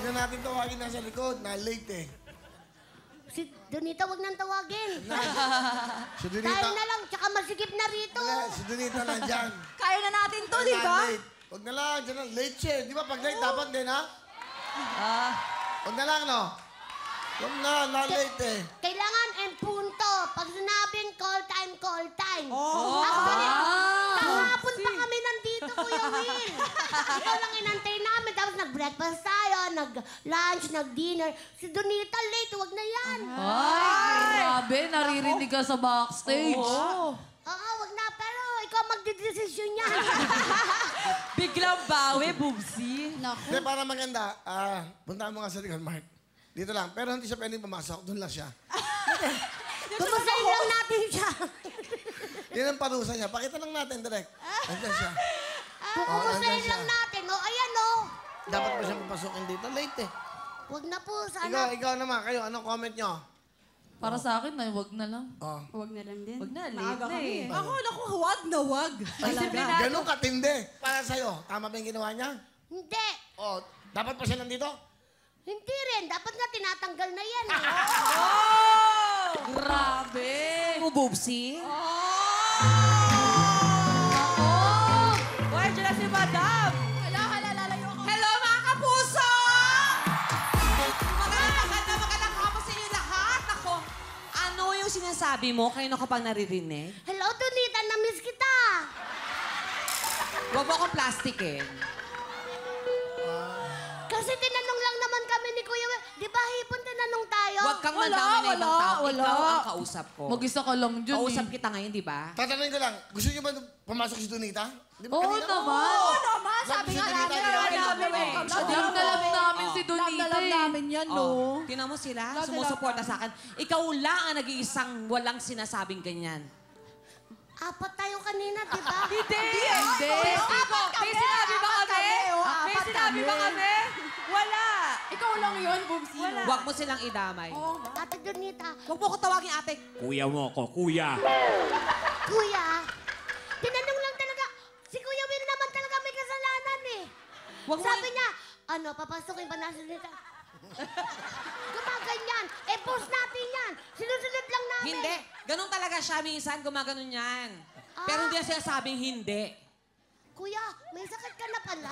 na natin tawagin nasa likod. Na-late eh. Si Donita, wag nang tawagin. Si Donita. Tayo na lang, tsaka masigip na rito. Si Donita nandyan. Kaya na natin to, di ba? Na-late. Huwag na lang, dyan na. Late siya. Di ba pag late, dapat din, ha? Huwag na lang, no? Huwag na, na-late eh. Kailangan and punto. Pag sinabing call time. Oh. Actually, kahapon pa kami nandito, Kuya Will. Ikaw lang inantay namin. Tapos nag-breakfast tayo, nag-lunch, nag-dinner. Si Donita late, wag na yan. Ay, grabe. Naririnig ka sa backstage. Oo, wag na. Pero ikaw magdidesisyon yan. Biglang bawi, Bubsy. Hindi, para maganda, puntaan mo nga sa likod, Mark. Dito lang. Pero hindi siya pwedeng pumasok. Doon lang siya. Kumusayin lang natin siya. Yan ang parusa niya. Pakita lang natin, direct. Nandiyan siya. Kumusayin lang natin. O, ayan o. Dapat ba siyang papasukin dito? Late eh. Wag na po, sana. Ikaw naman. Kayo, anong comment nyo? Para sa akin, ay wag na lang. Oh. Huwag na lang din. Wag na, late Maaga na kami eh. Ako, naku, wag na wag. Talaga. Ganun katindi. Para sa'yo, tama ba yung ginawa niya? Hindi. Oh, dapat pa siya nandito? Hindi rin. Dapat nga tinatanggal na yan. Eh. Grabe. Mo, Bubsy? Uy, dyan na si Madam. Lalayo ako. Hello, mga kapuso! Magandang hapon sa inyo lahat. Ako, ano yung sinasabi mo? Kayo na kapag naririnig? Hello, Donita. Na-miss kita. Huwag mo akong plastikin. Kasi tinanong lang naman kami ni Kuya Will. Di ba hipon tinanong tayo? Huwag kang mandamay na ibang tao. Ikaw ang kausap ko. Mag-isa ka lang dyan Kausap eh. kita ngayon, di ba? Tatanungin ko lang, gusto niyo ba pumasok si Donita? Di ba Oo kanina? naman. Oo naman, sabi Si nga Donita, namin. di ba? Alam na alam namin si Donita Alam eh. namin yan, no? Tinan mo sila, sumusuporta sa akin. Ikaw lang ang nag-iisang walang sinasabing ganyan. Apat tayo kanina, di ba? Hindi! Apat kami! May sinabi ba Apat kami? kami, oh, May apat sinabi ba kami. kami? Wala! Ikaw lang yun, Bubsy. Huwag mo silang idamay. Ate Donita, Huwag mo ko tawagin ate. Kuya mo ako, kuya. Kuya, tinanong lang talaga. Si Kuya Will naman talaga may kasalanan eh. Huwag mo Sabi niya, papasukin ba na si Donita? Gumaganyan. Eh, post natin yan. Sinusunod lang namin. Hindi. Ganun talaga siya minsan, gumaganon yan. Pero hindi siya sabing hindi. Kuya, may sakit ka na pala.